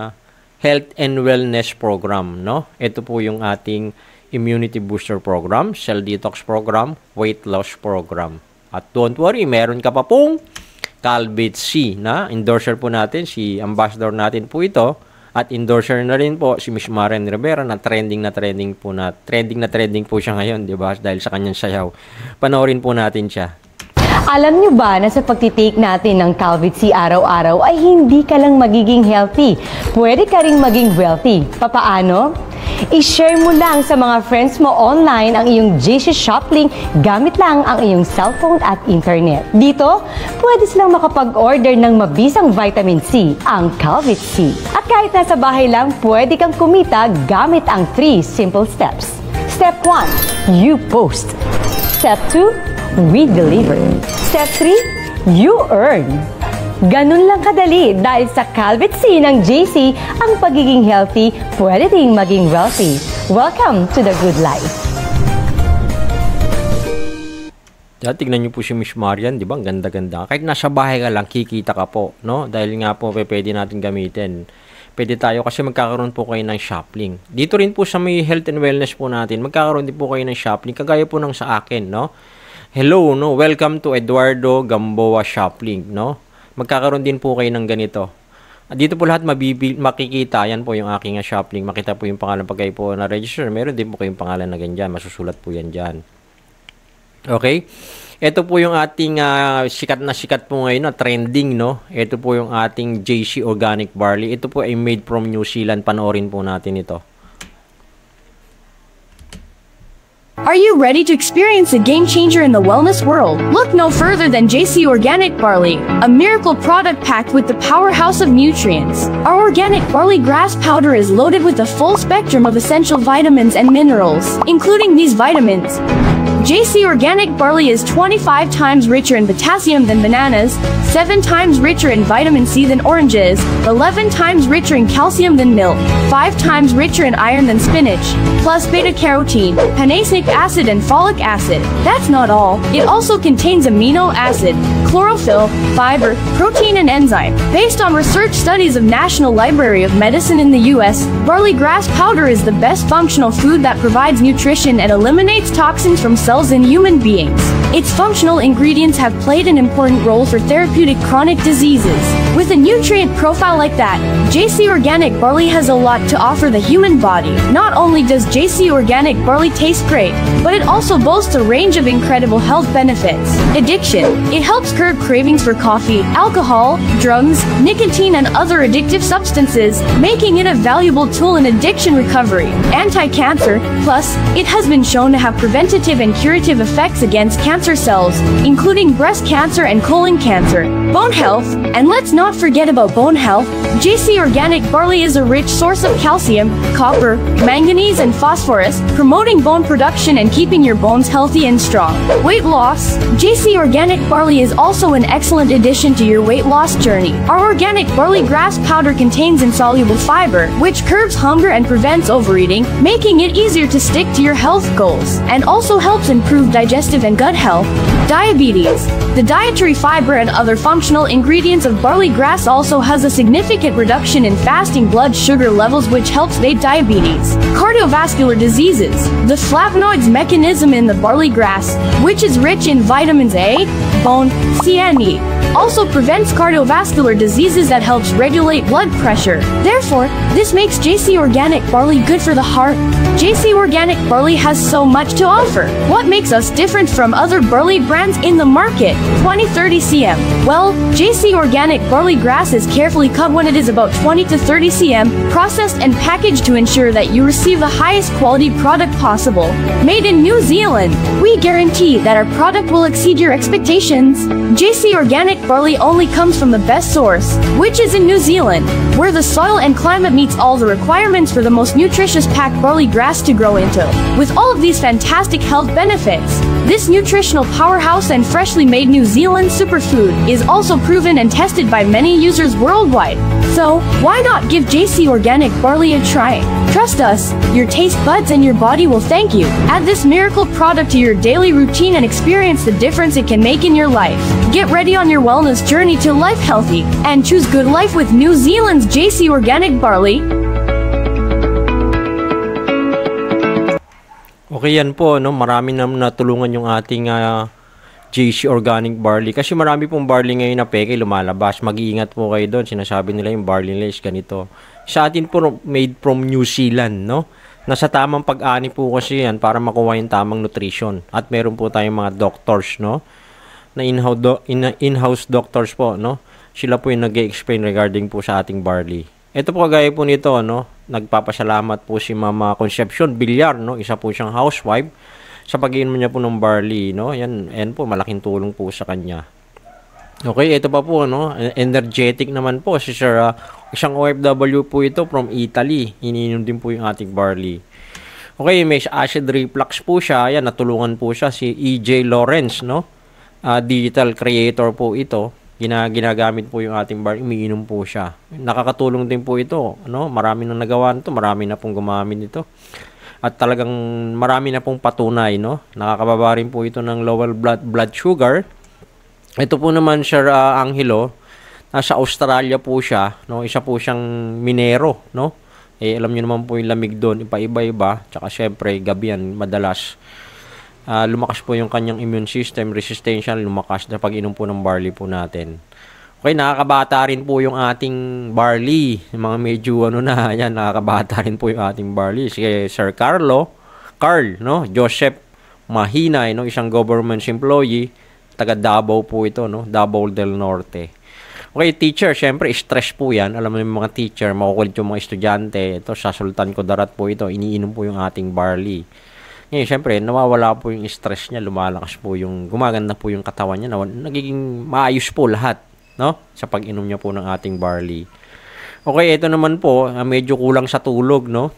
health and wellness program, no? Ito po yung ating immunity booster program, cell detox program, weight loss program. At don't worry, meron ka pa pong Calvit C, na endorser po natin, si ambassador natin po ito, at endorser na rin po si Miss Maren Rivera na trending po siya ngayon, di ba? Dahil sa kanyang sayaw. Panoorin po natin siya. Alam nyo ba na sa pagtitake natin ng Calvit C araw-araw ay hindi ka lang magiging healthy, pwede ka ring maging wealthy. Papaano? I-share mo lang sa mga friends mo online ang iyong JC Shop link gamit lang ang iyong cellphone at internet. Dito, pwede silang makapag-order ng mabisang vitamin C, ang Calvit C. At kahit nasa bahay lang, pwede kang kumita gamit ang 3 simple steps. Step 1, you post. Step 2, we deliver. Step 3, you earn. Ganun lang kadali dahil sa Calvit C ng JC, ang pagiging healthy pwede ding maging wealthy. Welcome to the good life. Tignan niyo po si Miss Marian, di ba? Ang ganda-ganda. Kahit nasa bahay ka lang, kikita ka po, no? Dahil nga po, pwede natin gamitin. Pwede tayo kasi magkakaroon po kayo ng shop link. Dito rin po sa may health and wellness po natin, magkakaroon din po kayo ng shop link. Kagaya po ng sa akin, no? Hello, no? Welcome to Eduardo Gamboa Shop Link, no? Magkakaroon din po kayo ng ganito. Dito po lahat makikita. Yan po yung aking shop link. Makita po yung pangalan pag kayo po na-register. Meron din po kayong pangalan na ganyan. Masusulat po yan dyan. Okay? Ito po yung ating sikat po ngayon na trending, no? Ito po yung ating JC Organic Barley. Ito po ay made from New Zealand. Panoorin po natin ito. Are you ready to experience a game changer in the wellness world? Look no further than JC Organic Barley, a miracle product packed with the powerhouse of nutrients. Our organic barley grass powder is loaded with a full spectrum of essential vitamins and minerals, including these vitamins. JC Organic Barley is 25 times richer in potassium than bananas, 7 times richer in vitamin C than oranges, 11 times richer in calcium than milk, 5 times richer in iron than spinach, plus beta-carotene, panasic acid and folic acid. That's not all. It also contains amino acid, chlorophyll, fiber, protein and enzyme. Based on research studies of National Library of Medicine in the US, barley grass powder is the best functional food that provides nutrition and eliminates toxins from cells in human beings. Its functional ingredients have played an important role for therapeutic chronic diseases. With a nutrient profile like that, JC Organic Barley has a lot to offer the human body. Not only does JC Organic Barley taste great, but it also boasts a range of incredible health benefits. Addiction. It helps curb cravings for coffee, alcohol, drugs, nicotine and other addictive substances, making it a valuable tool in addiction recovery. Anti-cancer. Plus, it has been shown to have preventative and curative effects against cancer cancer cells, including breast cancer and colon cancer. Bone health, and let's not forget about bone health. JC Organic Barley is a rich source of calcium, copper, manganese, and phosphorus, promoting bone production and keeping your bones healthy and strong. Weight loss. JC Organic Barley is also an excellent addition to your weight loss journey. Our organic barley grass powder contains insoluble fiber, which curbs hunger and prevents overeating, making it easier to stick to your health goals, and also helps improve digestive and gut health. Diabetes. The dietary fiber and other functional ingredients of barley grass also has a significant reduction in fasting blood sugar levels, which helps fight diabetes. Cardiovascular diseases. The flavonoids mechanism in the barley grass, which is rich in vitamins A, bone, C and E, also prevents cardiovascular diseases that helps regulate blood pressure. Therefore, this makes JC Organic Barley good for the heart. JC Organic Barley has so much to offer. What makes us different from other barley brands in the market? 20-30 cm. Well, JC Organic Barley grass is carefully cut when it is about 20 to 30 cm, processed and packaged to ensure that you receive the highest quality product possible. Made in New Zealand, we guarantee that our product will exceed your expectations. JC Organic Barley only comes from the best source, which is in New Zealand, where the soil and climate meets all the requirements for the most nutritious packed barley grass to grow into. With all of these fantastic health benefits, this nutritional powerhouse and freshly made New Zealand superfood is also proven and tested by many users worldwide. So, why not give JC Organic Barley a try? Trust us, your taste buds and your body will thank you. Add this miracle product to your daily routine and experience the difference it can make in your life. Get ready on your wellness journey to life healthy, and choose good life with New Zealand's JC Organic Barley. Okay, yan po, no? Marami na natulungan yung ating JC Organic Barley. Kasi marami pong barley ngayon na peke lumalabas. Mag-iingat po kayo doon. Sinasabi nila yung barley nila is ganito. Sa atin po, made from New Zealand, no? Nasa tamang pag-ani po kasi yan para makuha yung tamang nutrition. At meron po tayong mga doctors, no? Na in-house doctors po, no? Sila po yung nag-explain regarding po sa ating barley. Ito po kagaya po nito, no? Nagpapasalamat po si Mama Concepcion Villar, no? Isa po siyang housewife sa pag-iinom niya po ng barley, no? Yan po, malaking tulong po sa kanya. Okay, ito pa po, no? Energetic naman po si Sir, isang OFW po ito from Italy. Iniinom din po yung ating barley. Okay, may acid reflux po siya. Yan, natulungan po siya si EJ Lawrence, no? Digital creator po ito. Ginagamit po yung ating barley, umiinom po siya. Nakakatulong din po ito, no? Marami nang nagawa nito, marami na pong gumamit nito. At talagang marami na pong patunay, no? Nakakababa rin po ito ng lower blood sugar. Ito po naman Sir Angelo, nasa Australia po siya, no? Isa po siyang minero, no? Alam niyo naman po yung lamig doon, iba-iba, tsaka syempre gabi yan madalas. Lumakas po yung kanyang immune system, resistential, lumakas na pag-inom po ng barley po natin. Okay, nakakabata rin po yung ating barley. Yung mga medyo yan, nakakabata rin po yung ating barley. Si Sir Carl, no? Joseph Mahinay, no? Isang government employee, taga Davao po ito, no? Davao del Norte. Okay, teacher, syempre, stress po yan. Alam mo yung mga teacher, makukulit yung mga estudyante. Ito, sa Sultan Kudarat po ito, iniinom po yung ating barley. Ngayon, syempre, nawawala po yung stress niya, lumalakas po yung, gumaganda po yung katawan niya, nagiging maayos po lahat, no? Sa pag-inom niya po ng ating barley. Okay, ito naman po, medyo kulang sa tulog, no?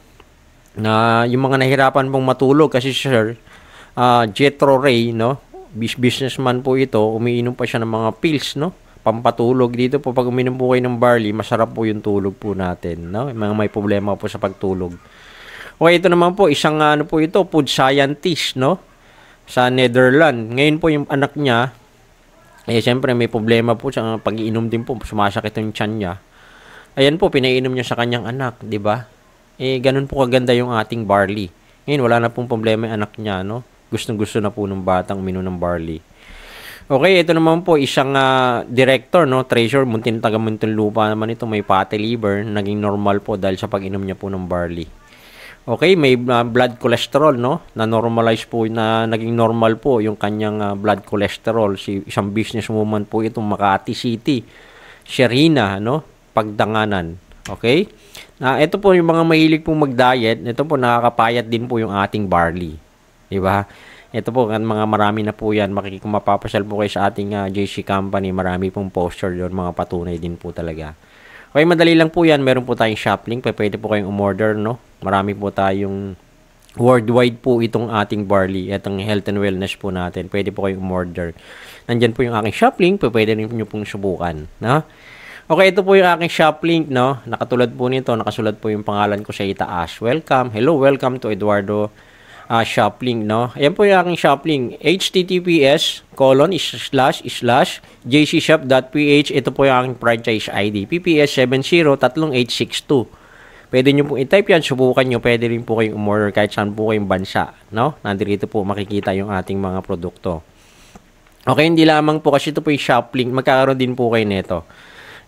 Na yung mga nahirapan pong matulog, kasi Sir, Jethro Ray, no? Businessman po ito, umiinom pa siya ng mga pills, no? Pampatulog. Dito po, pag uminom po kayo ng barley, masarap po yung tulog po natin, no? May problema po sa pagtulog. Okay, ito naman po, isang po ito, food scientist, no? Sa Netherlands. Ngayon po yung anak niya, siyempre may problema po sa pag-iinom din po, sumasakit yung tiyan niya. Ayan po, pinainom niya sa kanyang anak, di ba? Ganun po kaganda yung ating barley. Ngayon, wala na pong problema yung anak niya, no? Gustong-gusto na po ng batang uminom ng barley. Okay, ito naman po, isang director, no? Treasurer, taga Muntinlupa naman ito, may fatty liver, naging normal po dahil sa pag-inom niya po ng barley. Okay, may blood cholesterol, no? Na-normalize po, na naging normal po yung kanyang blood cholesterol. Isang businesswoman po itong Makati City, Sherina, no? Pagdanganan. Okay? Ito po yung mga mahilig pong mag-diet. Ito po, nakakapayat din po yung ating barley. Diba? Ito po, mga marami na po yan. Kung mapapasyal po kayo sa ating JC Company, marami pong poster doon, mga patunay din po talaga. Okay, madali lang po yan. Meron po tayong shop link. Pwede po kayong umorder, no? Marami po tayong worldwide po itong ating barley. Itong health and wellness po natin. Pwede po kayong umorder. Nandyan po yung aking shop link. Pwede rin nyo pong subukan, no? Okay, ito po yung aking shop link, no? Nakatulad po nito, nakasulat po yung pangalan ko sa itaas. Welcome. Hello, welcome to Eduardo shop link, no? Ayan po yung aking shop link. https://jcshop.ph. Ito po yung aking franchise ID. PPS 703862. Pwede nyo pong i-type yan, subukan nyo. Pwede rin po kayong umorder kahit saan po kayong bansa, no? Nandito po makikita yung ating mga produkto. Okay, hindi lamang po kasi ito po yung shop link. Magkakaroon din po kayo nito.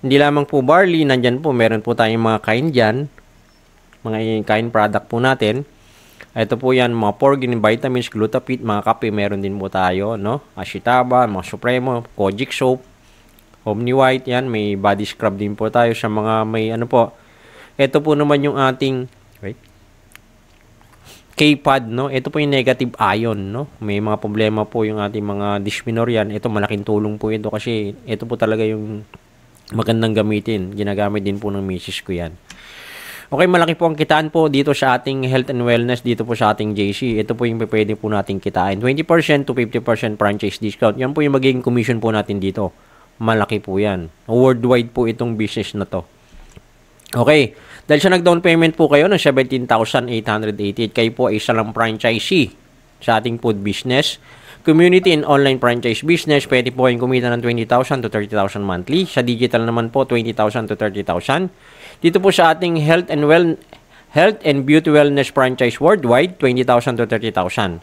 Hindi lamang po barley, nandyan po, meron po tayong mga kain dyan, mga kain product po natin. Ito po yan, mga porgin, vitamins, glutapit, mga kape, meron din po tayo, no? Ashitaba, mga Supremo, Kojic soap, Omni White, yan, may body scrub din po tayo sa mga may ano po. Ito po naman yung ating, right? K-pad, no? Ito po yung negative ion, no? May mga problema po yung ating mga dysmenorrhea. Ito, malaking tulong po ito kasi ito po talaga yung magandang gamitin. Ginagamit din po ng misis ko yan. Okay, malaki po ang kitaan po dito sa ating health and wellness, dito po sa ating JC. Ito po yung pwede po natin kitain. 20% to 50% franchise discount. Yan po yung magiging commission po natin dito. Malaki po yan. Worldwide po itong business na to. Okay, dahil sa nag-down payment po kayo ng 17,888, kayo po ay isa lang franchisee sa ating food business. Community and online franchise business, pwede po kayong kumita ng 20,000 to 30,000 monthly. Sa digital naman po, 20,000 to 30,000. Dito po sa ating health and beauty wellness franchise worldwide, 20,000 to 30,000.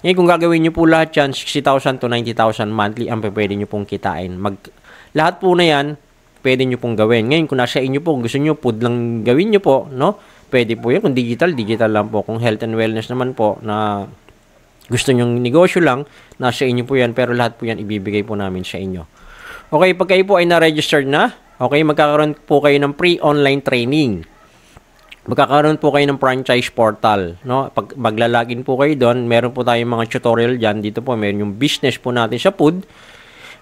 Ngayon, kung gagawin nyo po lahat yan, 60,000 to 90,000 monthly ang pwede nyo pong kitain. Lahat po na yan, pwede nyo pong gawin. Ngayon, kung nasa inyo po, gusto nyo, food lang gawin nyo po, no? Pwede po yan. Kung digital, digital lang po. Kung health and wellness naman po, na gusto nyong negosyo lang, nasa inyo po yan, pero lahat po yan ibibigay po namin sa inyo. Okay, pag kayo po ay na-registered na, okay, magkakaroon po kayo ng pre-online training. Magkakaroon po kayo ng franchise portal, no? Pag maglalagin po kayo doon, meron po tayong mga tutorial dyan. Dito po, meron yung business po natin sa food.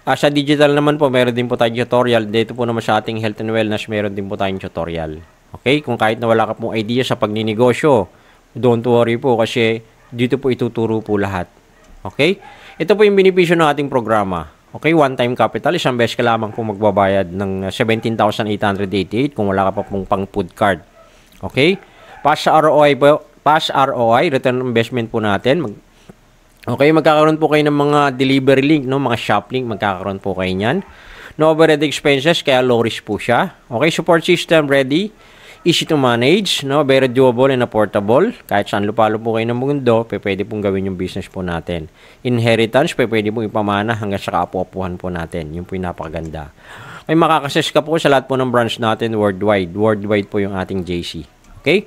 Sa digital naman po, meron din po tayong tutorial. Dito po naman sa ating health and wellness, meron din po tayong tutorial. Okay, kung kahit na wala ka pong idea sa pagninegosyo, don't worry po kasi dito po ituturo po lahat. Okay? Ito po yung benepisyo ng ating programa. Okay, one-time capital. Isang beses ka lamang po magbabayad ng 17,888 kung wala ka pa pong pang food card. Okay? Pass ROI, return on investment po natin. Okay, magkakaroon po kayo ng mga delivery link, no? Mga shop link, magkakaroon po kayo niyan. No overhead expenses, kaya low risk po siya. Okay, support system ready. Easy to manage, no? Very doable and affordable. Kahit saan lupalo po kayo ng mundo, pwede pong gawin yung business po natin. Inheritance, pwede pong ipamana hanggang sa kaapu-apuhan po natin. Yung po yung napakaganda. May makakases ka po sa lahat po ng branch natin worldwide. Worldwide po yung ating JC. Okay?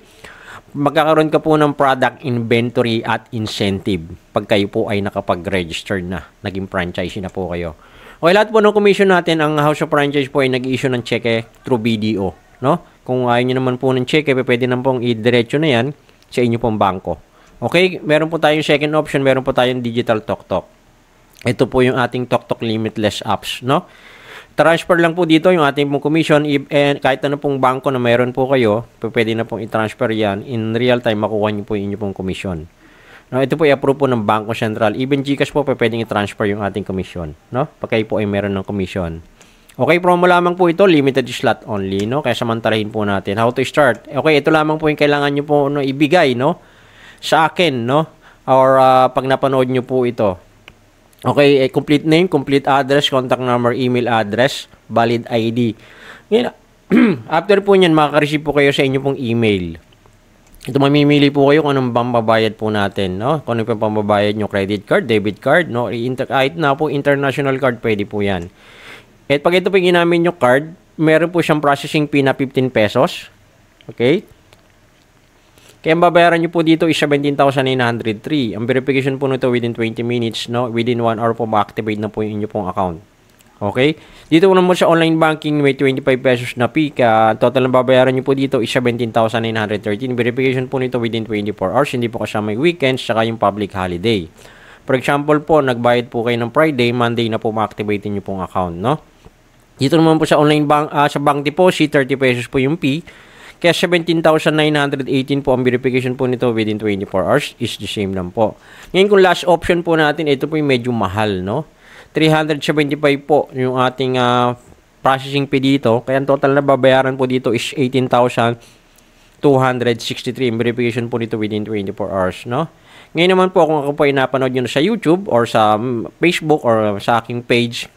Magkakaroon ka po ng product inventory at incentive pag kayo po ay nakapag-register na. Naging franchisee na po kayo. Okay, lahat po ng commission natin, ang House of Franchise po ay nag-issue ng cheque through BDO. No? Kung ayaw nyo naman po ng cheque, pwede naman pong i-diretso na yan sa inyo pong bangko. Okay, meron po tayong second option, meron po tayong digital TokTok. Ito po yung ating TokTok Limitless apps, no? Transfer lang po dito yung ating pong commission, and kahit ano pong bangko na meron po kayo, pwede na pong i-transfer yan. In real time, makuha nyo po yung inyong pong commission. No, ito po i-approve po ng Bangko Sentral. Even GCash po, pwedeng i-transfer yung ating commission, no? Pag kayo po ay meron ng commission. Okay, promo lamang po ito, limited slot only, no? Kaya samantalahin po natin. How to start? Okay, ito lamang po yung kailangan nyo po ibigay, no? Sa akin, no? Or pag napanood nyo po ito. Okay, complete name, complete address, contact number, email address, valid ID. Ngayon, after po nyan, makaka-receive po kayo sa inyo pong email. Ito, mamimili po kayo kung anong pambabayad po natin, no? Kung ano yung pambabayad nyo, credit card, debit card, no? Kahit na po international card, pwede po yan. At pag ito po yung ginamit nyo card, meron po siyang processing fee na 15 pesos. Okay? Kaya ang babayaran nyo po dito is 17,903. Ang verification po nito within 20 minutes, no? Within 1 hour po ma-activate na po yung inyo pong account. Okay? Dito naman sa online banking, may 25 pesos na fee. Total na babayaran nyo po dito is 17,913. Verification po nito within 24 hours. Hindi po kasama may weekends, saka yung public holiday. For example po, nagbayad po kayo ng Friday, Monday na po ma-activate niyo pong account, no? Dito naman po sa online bank, sa bank deposit, 30 pesos po yung fee. Kaya 17,918 po ang verification po nito within 24 hours is the same lang po. Ngayon kung last option po natin, ito po yung medyo mahal, no? 375 po yung ating processing fee dito. Kaya ang total na babayaran po dito is 18,263 ang verification po nito within 24 hours, no? Ngayon naman po kung ako po ay napanood nyo sa YouTube or sa Facebook or sa aking page,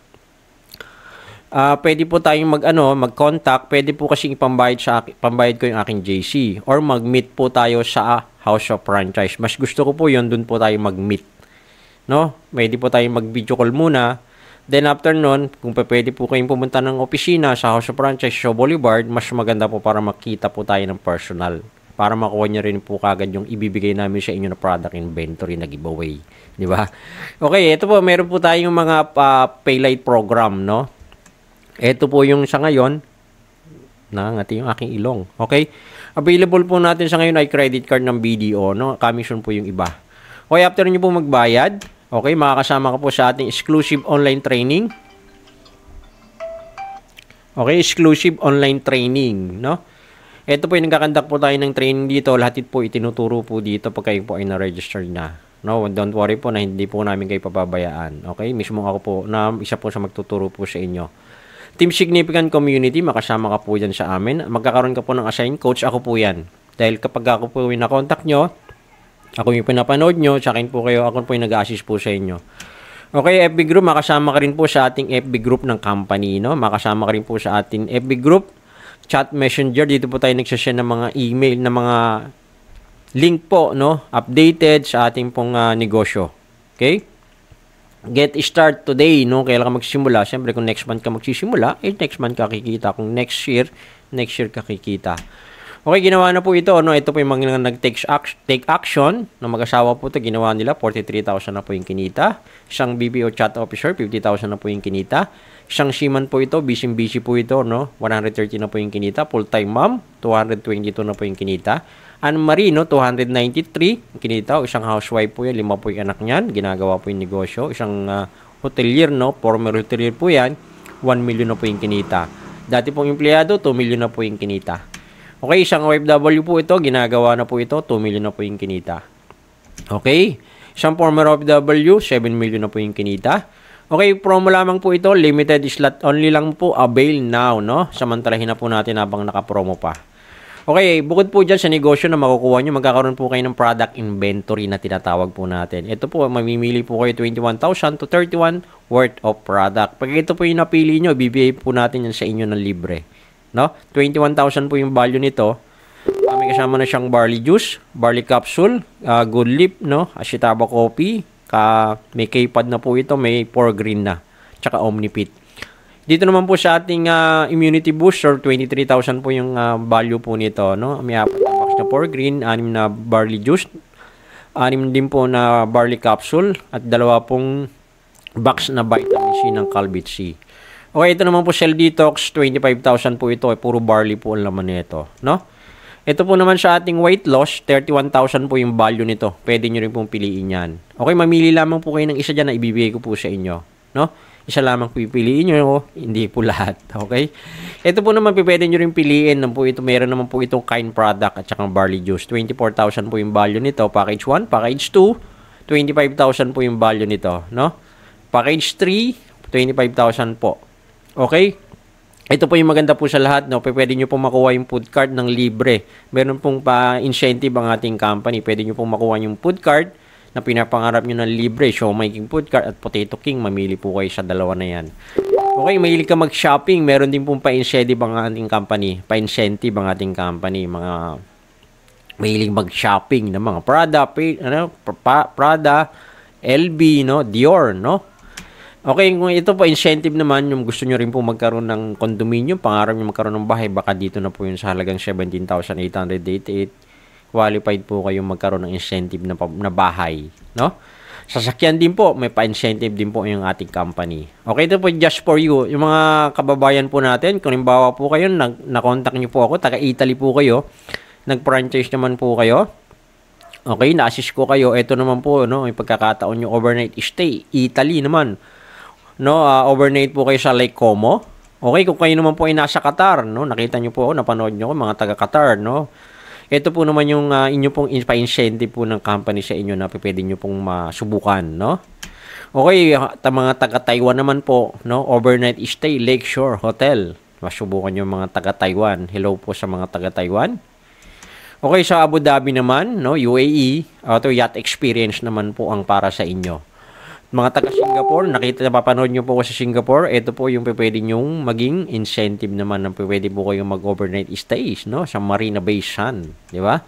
pwede po tayong mag-contact, pwede po kasi pambayad ko yung aking JC or mag-meet po tayo sa House of Franchise. Mas gusto ko po yun, dun po tayo mag-meet, no? Pwede po tayong mag-video call muna. Then after nun, kung pwede po kayong pumunta ng opisina sa House of Franchise Shaw Boulevard, mas maganda po para makita po tayo ng personal. Para makuha nyo rin po kagad yung ibibigay namin sa inyo na product inventory na giveaway. Di ba? Okay, ito po, meron po tayong mga paylight program, no? Ito po yung sa ngayon, nangati yung aking ilong. Okay? Available po natin sa ngayon ay credit card ng BDO, no? Commission po yung iba. Okay, after nyo po magbayad, okay, makakasama ka po sa ating exclusive online training. Okay, exclusive online training, no? Ito po yung nagkakandak po tayo ng training dito. Lahat po itinuturo po dito pag kayo po ay na-register na. No, don't worry po na hindi po namin kayo pababayaan. Okay, mismo ako po na isa po sa magtuturo po sa inyo. Team Significant Community, makasama ka po dyan sa amin. Magkakaroon ka po ng assigned coach, ako po yan. Dahil kapag ako po yung na-contact nyo, ako yung pinapanood nyo, sa akin po kayo, ako po yung nag-assist po sa inyo. Okay, FB group, makasama ka rin po sa ating FB group ng company, no? Makasama ka rin po sa ating FB group, chat messenger, dito po tayo nagsashare ng mga email, ng mga link po, no? Updated sa ating pong negosyo. Okay? Get start today, no? Kailan ka magsisimula? Siyempre, kung next month ka magsisimula, next month ka kikita. Kung next year ka kikita. Okay, ginawa na po ito, no? Ito po yung mga nag-take action na mag-asawa po ito. Ginawa nila, 43,000 na po yung kinita. Isang BPO chat officer, 50,000 na po yung kinita. Isang seaman po ito, busy po ito, no? 130 na po yung kinita. Full-time mom, 222 na po yung kinita. Anne-Marie, no? 293 yung kinita. Isang housewife po yan, 5 po yung anak niyan. Ginagawa po yung negosyo. Isang hotelier, no? Former hotelier po yan, 1 million na po yung kinita. Dati pong empleyado, 2 million na po yung kinita. Okay, isang OFW po ito, ginagawa na po ito, 2 million na po yung kinita. Okay, isang former OFW, 7 million na po yung kinita. Okay, promo lamang po ito, limited slot only lang po, avail now, no? Samantalahin na po natin habang naka-promo pa. Okay, bukod po dyan sa negosyo na makukuha nyo, magkakaroon po kayo ng product inventory na tinatawag po natin. Ito po, mamimili po kayo 21,000 to 31 worth of product. Pag ito po yung napili nyo, bibigay po natin yan sa inyo ng libre. No? 21,000 po yung value nito. May kasama na siyang barley juice, barley capsule, good lip, no? Ashitaba coffee, may K-pad na po ito, may 4 green na, tsaka Omnipit. Dito naman po sa ating immunity booster, 23,000 po yung value po nito, no? May 4 na box na 4 green, 6 na barley juice, 6 din po na barley capsule, at 2 pong box na vitamin C ng Calbit C. Okay, ito naman po Cell Detox, 25,000 po ito, puro barley po ang laman nito, no? Ito po naman sa ating weight loss, 31,000 po yung value nito. Pwede nyo rin pong piliin yan. Okay, mamili lamang po kayo ng isa dyan na ibibigay ko po sa inyo, no? Isa lamang po pipiliin nyo, hindi po lahat, okay? Ito po naman pwede nyo rin piliin ng po ito. Meron naman po itong kind product at saka barley juice. 24,000 po yung value nito. Package 1, package 2, 25,000 po yung value nito, no? Package 3, 25,000 po. Okay? Ito po yung maganda po sa lahat, no? Pwede nyo pong makuha yung food card ng libre. Meron pong pa-incentive ang ating company. Pwede nyo pong makuha yung food card na pinapangarap nyo ng libre. Siomai King food card at Potato King. Mamili po kayo sa dalawa na yan. Okay, mahilig ka mag-shopping. Meron din pong pa-incentive ang ating company. Pa-incentive ang ating company. Mga mahilig mag-shopping ng mga Prada, LB, no? Dior, no? Okay, kung ito po incentive naman, yung gusto nyo rin po magkaroon ng condominium, pangarap nyo magkaroon ng bahay, baka dito na po yung sa halagang 17,888. Qualified po kayong magkaroon ng incentive na bahay, no? Sasakyan din po, may pa-incentive din po yung ating company. Okay, ito po just for you. Yung mga kababayan po natin, kung halimbawa po kayo, na-contact nyo po ako, taga-Italy po kayo, nag-franchise naman po kayo, Okay, na-assist ko kayo. Ito naman po, no, yung pagkakataon yung overnight stay. Italy naman. No, overnight po kayo sa Lake Como. Okay, kung kayo naman po ay nasa Qatar, no, nakita nyo po, napanood nyo ko, mga taga-Qatar, no. Ito po naman yung inyo pong pa-incentive po ng company sa inyo na pwede nyo pong masubukan, no. Okay, mga taga-Taiwan naman po, no, overnight stay, Lakeshore Hotel. Masubukan nyo mga taga-Taiwan. Hello po sa mga taga-Taiwan. Okay, sa Abu Dhabi naman, no, UAE, auto yacht experience naman po ang para sa inyo. Mga taga Singapore, napapanood nyo po ko sa Singapore, ito po yung pwede nyong maging incentive naman na pwede po kayong mag-overnight stays, no, sa Marina Bay Sands, di ba?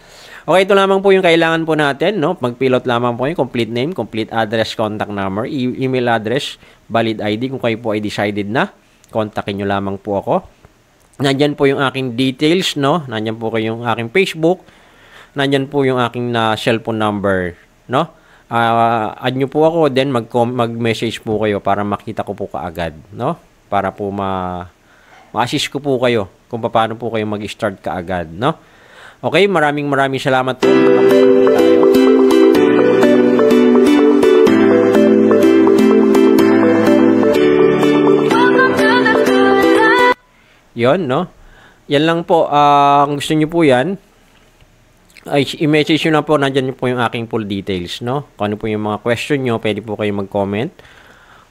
Okay, ito lamang po yung kailangan po natin, no, mag-pilot lamang po yung complete name, complete address, contact number, email address, valid ID kung kayo po ay decided na, kontakin nyo lamang po ako. Nandyan po yung aking details, no? Nandyan po yung aking Facebook. Nandyan po yung aking cellphone number, no? Add nyo po ako, then mag-message po kayo para makita ko po kaagad, no? Para po ma-assist ko po kayo kung paano po kayo mag-start kaagad, no? Okay, maraming salamat po. Tayo. Yon, no? Yan lang po. Kung gusto nyo po yan, ay i-message nyo na po. Nandyan po yung aking full details, no? Kung ano po yung mga question nyo, pwede po kayo mag-comment.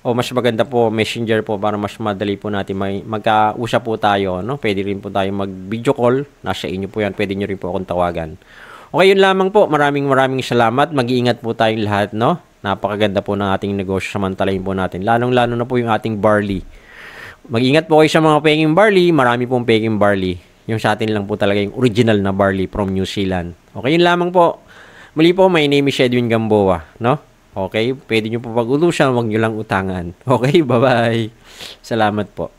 O mas maganda po, messenger po para mas madali po natin magkausap po tayo, no? Pwede rin po tayo mag-video call. Nasa inyo po yan. Pwede nyo rin po akong tawagan. Okay, yun lamang po. Maraming salamat. Mag-iingat po tayong lahat, no? Napakaganda po ng ating negosyo. Samantalahin po natin. Lalong-lalo na po yung ating barley. Mag-ingat po kayo sa mga peking barley. Marami pong peking barley. Yung sa atin lang po talaga yung original na barley from New Zealand. Okay, yun lamang po. Muli po, my name is Edwin Gamboa, no? Okay, pwede nyo po pag-ulusan, huwag nyo lang utangan. Okay, bye-bye. Salamat po.